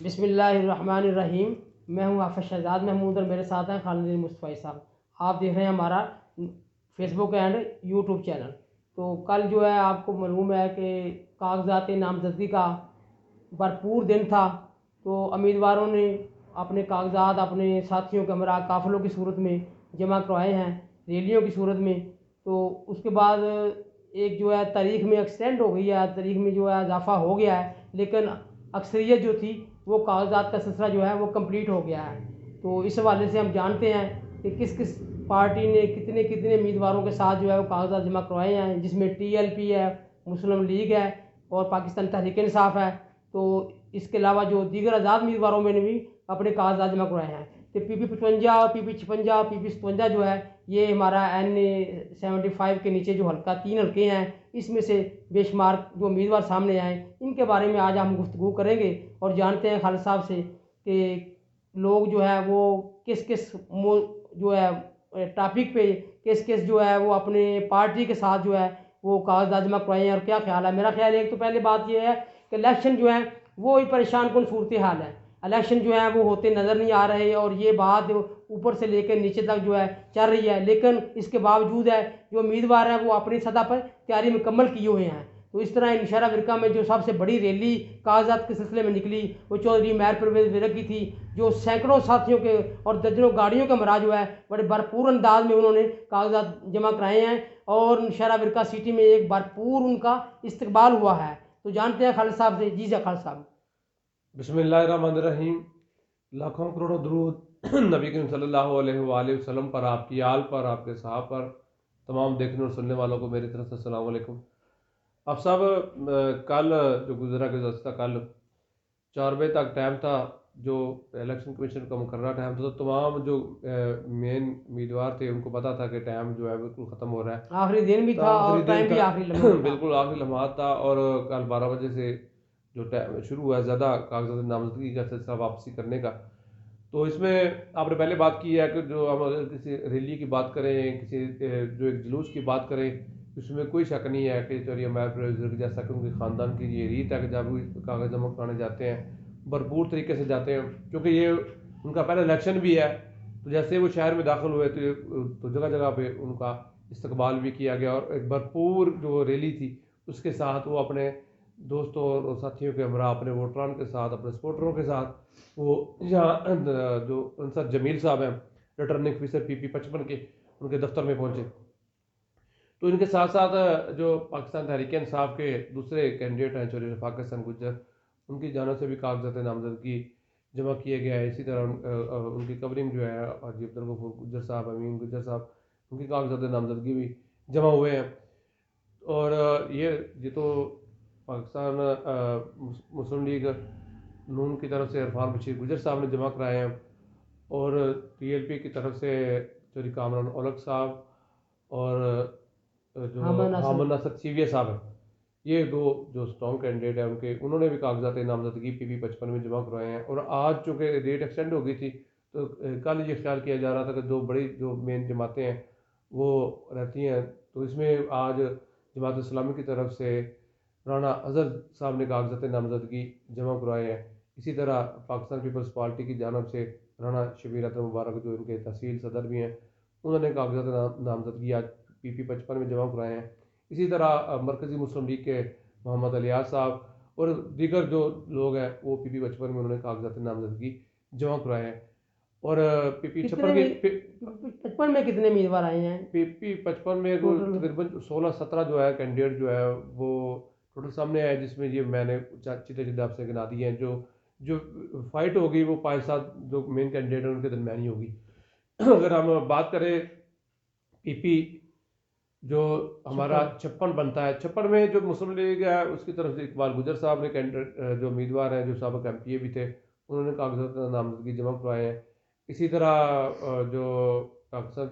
बिस्मिल्लाहिर्रहमानिर्रहीम। मैं हूँ हाफ़िज़ शहज़ाद महमूद और मेरे साथ हैं खालिद मुस्तफ़ा साहब। आप देख रहे हैं हमारा फेसबुक एंड यूट्यूब चैनल। तो कल जो है आपको मालूम है कि कागज़ात नामज़दगी का भरपूर दिन था। तो उम्मीदवारों ने अपने कागज़ात अपने साथियों के हमरा काफ़िलों की सूरत में जमा करवाए हैं, रैलियों की सूरत में। तो उसके बाद एक जो है तारीख़ में एक्सटेंड हो गई है, तारीख़ में जो है इजाफ़ा हो गया है, लेकिन अक्सरियत जो थी वो कागज़ात का सिलसिला जो है वो कंप्लीट हो गया है। तो इस हवाले से हम जानते हैं कि किस किस पार्टी ने कितने कितने उम्मीदवारों के साथ जो है वो कागज़ात जमा करवाए हैं, जिसमें TLP है, मुस्लिम लीग है और पाकिस्तान तहरीक इंसाफ है। तो इसके अलावा जो दीगर आज़ाद उम्मीदवारों में ने भी अपने कागज़ात जमा करवाए हैं। तो PP 55 और PP 56 PP 57 जो है ये हमारा NA 75 के नीचे जो हल्का 3 हल्के हैं, इसमें से बेशुमार जो उम्मीदवार सामने आए इनके बारे में आज हम गुफ्तगू करेंगे और जानते हैं खालिद साहब से कि लोग जो है वो किस किस जो है टॉपिक पे किस किस जो है वो अपने पार्टी के साथ जो है वो कागज़ात जमा करवाए हैं और क्या ख्याल है। मेरा ख्याल है एक तो पहले बात ये है कि इलेक्शन जो है वो ही परेशान कुन सूरत हाल है। इलेक्शन जो है वो होते नज़र नहीं आ रहे और ये बात ऊपर से लेकर नीचे तक जो है चल रही है, लेकिन इसके बावजूद है जो उम्मीदवार हैं वो अपनी सतह पर तैयारी मुकम्मल किए हुए हैं। तो इस तरह नौशहरा विरका में जो सबसे बड़ी रैली कागज़ात के सिलसिले में निकली वो चौधरी महर परवेज़ विरक की थी, जो सैकड़ों साथियों के और दर्जनों गाड़ियों का मरा जो है बड़े भरपूर अंदाज में उन्होंने कागज़ात जमा कराए हैं और नौशहरा विरका सिटी में एक भरपूर उनका इस्तकबाल हुआ है। तो जानते हैं खालिद साहब से। जी खालिद साहब। बिस्मिल्लाहिर्रहमानिर्रहीम। लाखों करोड़ों दुरूद नबी करीम सल्लल्लाहु अलैहि वसल्लम पर, आपकी आल पर, आपके साहब पर, तमाम देखने और सुनने वालों को मेरी तरफ से अस्सलाम वालेकुम। आप सब कल जो गुजरा गुज़श्ता कल 4 बजे तक टाइम था, जो इलेक्शन कमीशन का मुकर्रर टाइम था। तो तमाम जो मेन उम्मीदवार थे उनको पता था कि टाइम जो है बिल्कुल ख़त्म हो रहा है। आखिरी दिन भी तो था आखिरी और दिन टाइम भी था आखिरी लम्हा था। बिल्कुल आखिरी लम्हात था और कल 12 बजे से जो टाइम शुरू हुआ है ज़्यादा कागजात नामजदगी का सिलसिला वापसी करने का। तो इसमें आपने पहले बात की है कि जो हम अगर किसी रैली की बात करें, किसी जो एक जुलूस की बात करें, उसमें कोई शक नहीं है कि चौधरी महर परवेज़ विरक जैसा कि उनके ख़ानदान की ये रीत है कि जब भी कागज़ जमा कराने जाते हैं भरपूर तरीके से जाते हैं, क्योंकि ये उनका पहला इलेक्शन भी है। तो जैसे वो शहर में दाखिल हुए तो जगह जगह पे उनका इस्तकबाल भी किया गया और एक भरपूर जो रैली थी उसके साथ वो अपने दोस्तों और साथियों के हमरा, अपने वोटरान के साथ, अपने सपोर्टरों के साथ वो यहाँ जो अंसर जमील साहब हैं रिटर्निंग ऑफिसर PP 55 के, उनके दफ्तर में पहुंचे। तो इनके साथ साथ जो पाकिस्तान तहरीक इंसाफ के दूसरे कैंडिडेट हैं चौधरी रफ़ाक हसन गुज्जर, उनकी जानब से भी कागजात नामजदगी जमा किए गया है। इसी तरह उनकी कवरिंग जो है हाजी अब्दुल गफूर गुज्जर साहब, अमीन गुज्जर साहब, उनकी कागजात नामजदगी भी जमा हुए हैं। और ये तो पाकिस्तान मुस्लिम लीग नून की तरफ से इरफान बशीर गुजर साहब ने जमा कराए हैं और TLP की तरफ से चौधरी कामरान औलख साहब और जो हाँ असद। हामद असद सीविया साहब हैं, ये दो जो स्ट्रॉन्ग कैंडिडेट हैं उनके, उन्होंने भी कागजात नामजदगी PP 55 में जमा करवाए हैं। और आज चूँकि डेट एक्सटेंड हो गई थी तो कल ये ख्याल किया जा रहा था कि दो बड़ी जो मेन जमातें हैं वो रहती हैं, तो इसमें आज जमात इस्लामी की तरफ से राना अजहर साहब ने कागजात नामजदगी जमा करवाए हैं। इसी तरह पाकिस्तान पीपल्स पार्टी की जानब से राना शबीर अख्तर मुबारक जो इनके तहसील सदर भी हैं, उन्होंने कागजात नामजदगी आज PP 55 में जमा कराए हैं। इसी तरह मरकज़ी मुस्लिम लीग के मोहम्मद अलियास साहब और दीगर जो लोग हैं वो PP 55 में उन्होंने कागजात नामजदगी जमा कराए हैं। और PP कितने 56 में के 55 में कितने उम्मीदवार आए हैं PP 55 में टोटल? तकरीबन 16-17 जो है कैंडिडेट जो है वो टोटल सामने आए, जिसमें ये मैंने चीते चीते आपसे गिना दिए हैं। जो जो फाइट होगी वो 5-7 जो मेन कैंडिडेट हैं उनके दरमियान ही होगी। अगर हम बात करें PP जो हमारा 56। 56 बनता है, 56 में जो मुस्लिम लीग है उसकी तरफ से इकबाल गुजर साहब ने कैंडिडेट जो उम्मीदवार हैं जो साबिक MPA भी थे, उन्होंने कागजात नामजदगी जमा करवाए हैं। इसी तरह जो पाकिस्तान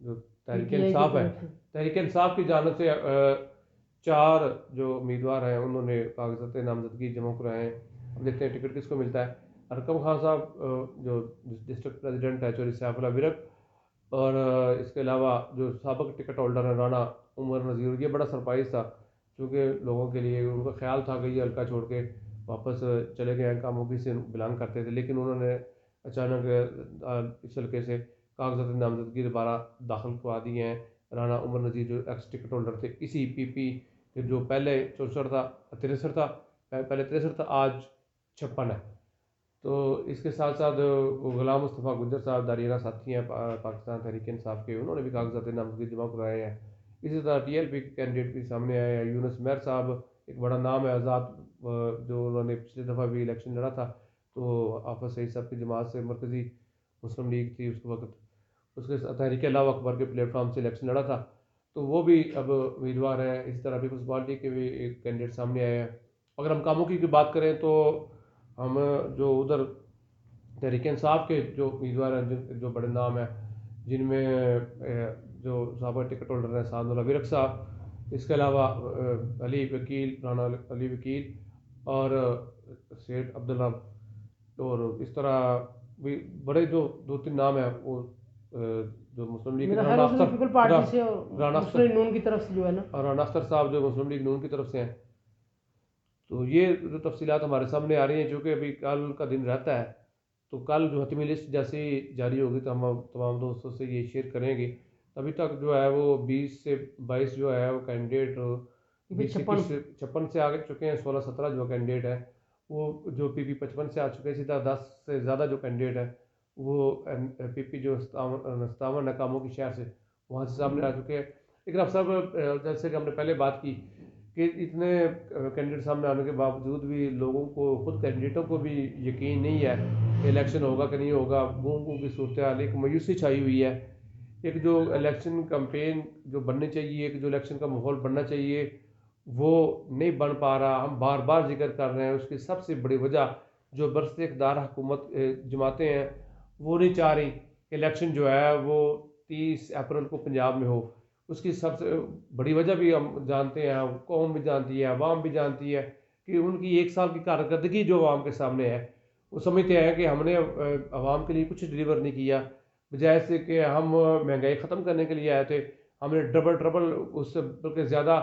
जो तहरीक PTI की इंसाफ है, तरफ से तहरीक इंसाफ की जानब से 4 जो उम्मीदवार हैं उन्होंने कागजात नामजदगी जमा कराए हैं। अब देखते हैं टिकट किसको मिलता है। अरकम खान साहब जो डिस्ट्रिक्ट प्रेसिडेंट है चौधरी सैफुल्लाह विरक, और इसके अलावा जो साबिक टिकट होल्डर है राना उमर नज़ीर, ये बड़ा सरप्राइज़ था क्योंकि लोगों के लिए उनका ख्याल था कि ये हल्का छोड़ के वापस चले गए हैं, कामोगी से बिलोंग करते थे, लेकिन उन्होंने अचानक इस तरीके से कागजात नामजदगी दोबारा दाखिल करवा दिए हैं। राना उमर नज़ीर जो एक्स टिकट होल्डर थे इसी पीपी के, जो पहले 64 था 63 था, पहले 63 था, आज 56 है। तो इसके साथ साथ गुलाम मुस्तफ़ा गुजर साहब दारियाना साथी हैं पाकिस्तान तहरीक इंसाफ के, उन्होंने भी कागजात नामजदगी जमा कराए हैं। इसी तरह टीएलपी के कैंडिडेट भी सामने आए हैं। यूनुस मेहर साहब एक बड़ा नाम है, आज़ाद, जो उन्होंने पिछली दफ़ा भी इलेक्शन लड़ा था, तो हाफिज़ सईद साहब की जमात से मरकज़ी मुस्लिम लीग थी उस वक्त, उसके तहरीक अल्लाह अकबर के प्लेटफॉर्म से इलेक्शन लड़ा था, तो वो भी अब उम्मीदवार हैं। इसी तरह पीपल्स पार्टी के भी एक कैंडिडेट सामने आए हैं। अगर हम कामों की बात करें तो हम जो उधर तहरीक इंसाफ के जो उम्मीदवार हैं, जो बड़े नाम हैं, जिनमें जो साबिक़ टिकट होल्डर हैं सादुल्लाह विरक साहब, इसके अलावा अली वकील, राना अली वकील और सेठ अब्दुल्ला, और इस तरह भी बड़े जो 2-3 नाम हैं वो जो मुस्लिम लीग मेरा ख्याल राना है उसमें पीपल पार्टी से और राना अख्तर मुस्लिम नून की तरफ से जो है ना। राना अख्तर साहब जो मुस्लिम लीग नून की तरफ से हैं। तो ये जो तफसीलात हमारे सामने आ रही हैं, चूँकि अभी कल का दिन रहता है, तो कल जो हतमी लिस्ट जैसे ही जारी होगी तो हम तमाम दोस्तों से ये शेयर करेंगे। अभी तक जो है वो 20 से 22 जो है वो कैंडिडेट 20-21 से 56 से आ चुके हैं, 16-17 जो कैंडिडेट है वो जो पीपी 55 से आ चुके हैं। इसी तरह 10 से ज़्यादा जो कैंडिडेट है वो पीपी जो 57 नाकामों की शहर से वहाँ से सामने आ चुके हैं। लेकिन अब सब जैसे कि हमने पहले बात की कि इतने कैंडिडेट सामने आने के बावजूद भी लोगों को, खुद कैंडिडेटों को भी यकीन नहीं है कि इलेक्शन होगा कि नहीं होगा। गूंगों की सूरत हाल, एक मायूसी छाई हुई है। एक जो इलेक्शन कैंपेन जो बननी चाहिए, एक जो इलेक्शन का माहौल बनना चाहिए, वो नहीं बन पा रहा। हम बार बार जिक्र कर रहे हैं, उसकी सबसे बड़ी वजह जो बरसते इक़्तिदार हुकूमत जमातें हैं वो नहीं चाह रही कि इलेक्शन जो है वो 30 अप्रैल को पंजाब में हो। उसकी सबसे बड़ी वजह भी हम जानते हैं, कौम भी जानती है, अवाम भी जानती है कि उनकी 1 साल की कारकर्दगी जो अवाम के सामने है, वो समझते हैं कि हमने अवाम के लिए कुछ डिलीवर नहीं किया। बजाय से कि हम महंगाई ख़त्म करने के लिए आए थे, हमने डबल उससे बल्कि ज़्यादा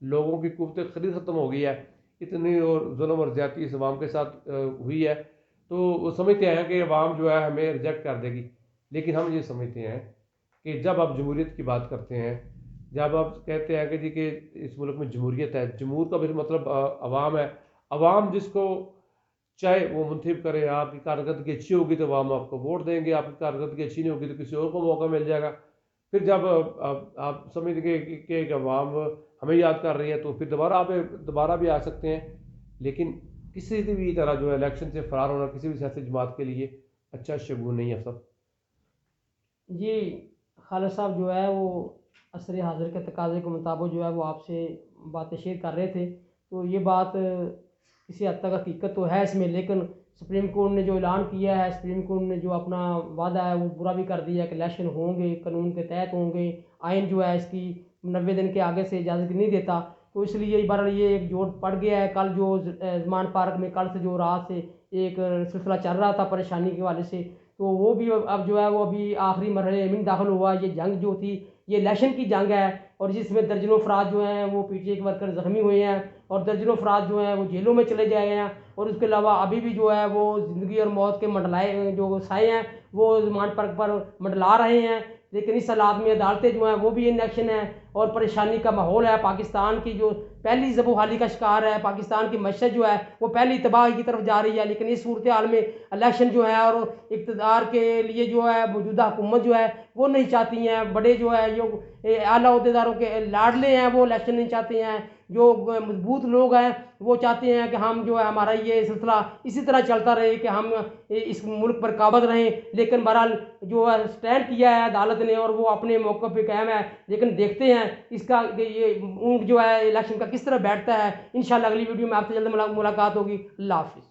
लोगों की कुव्वत ख़रीद ख़त्म हो गई है। इतनी और जुल्म और ज़्यादती इस अवाम के साथ हुई है, तो वो समझते हैं कि अवाम जो है हमें रिजेक्ट कर देगी। लेकिन हम ये समझते हैं कि जब आप जमहूरियत की बात करते हैं, जब आप कहते हैं कि जी कि इस मुल्क में जमहूरियत है, जमहूर का भी मतलब अवाम है। अवाम जिसको चाहे वो मुंतखब करे, आपकी कारकर्दगी अच्छी होगी तो अवाम आपको वोट देंगे, आपकी कारकर्दगी अच्छी नहीं होगी तो किसी और को मौका मिल जाएगा। फिर जब आप समझेंगे कि अवाम हमें याद कर रही है तो फिर दोबारा भी आ सकते हैं। लेकिन किसी भी तरह जो है इलेक्शन से फरार होना किसी भी सियासी जमात के लिए अच्छा शगुन नहीं है। सब जी, खालिद साहब जो है वो असर हाज़िर के तकाज़े के मुताबिक जो है वो आपसे बातें शेयर कर रहे थे। तो ये बात किसी हद तक हकीकत तो है इसमें, लेकिन सुप्रीम कोर्ट ने जो ऐलान किया है, सुप्रीम कोर्ट ने जो अपना वादा है वो पूरा भी कर दिया है कि इलेक्शन होंगे, कानून के तहत होंगे। आइन जो है इसकी 90 दिन के आगे से इजाज़त नहीं देता। तो इसलिए बहरहाल ये एक जोड़ पड़ गया है। कल जो ज़मान पार्क में कल से जो रात से एक सिलसिला चल रहा था परेशानी के हवाले से, तो वो भी अब जो है वो अभी आखिरी मरहले में दाखिल हुआ। ये जंग जो थी ये इलेक्शन की जंग है, और जिसमें दर्जनों अफराद जो हैं वो पीटीआई के वर्कर ज़ख्मी हुए हैं और दर्जनों अफराद जो हैं वो जेलों में चले गए हैं। और उसके अलावा अभी भी जो है वो ज़िंदगी और मौत के मंडलाए जो साए हैं वो ज़मान पार्क पर मंडला रहे हैं। लेकिन इस हालात में अदालतें जो हैं वो भी इन एक्शन है और परेशानी का माहौल है। पाकिस्तान की जो पहली ज़बूहाली का शिकार है, पाकिस्तान की मशहद जो है वो पहली तबाही की तरफ जा रही है। लेकिन इस सूरत हाल में इलेक्शन जो है और इक़्तिदार के लिए जो है मौजूदा हुकूमत जो है वो नहीं चाहती हैं। बड़े जो है जो आला अहदेदारों के लाडले हैं वो इलेक्शन नहीं चाहते हैं। जो मजबूत लोग हैं वो चाहते हैं कि हम जो है हमारा ये सिलसिला इसी तरह चलता रहे कि हम इस मुल्क पर काबज़ रहें। लेकिन बहरहाल जो है स्टैंड किया है अदालत ने और वो अपने मौक़िफ़ पे कायम है। लेकिन देखते हैं इसका ये ऊँट जो है इलेक्शन का किस तरह बैठता है। इंशाअल्लाह अगली वीडियो में आपसे जल्द मुलाकात होगी। अल्लाह हाफ़िज़।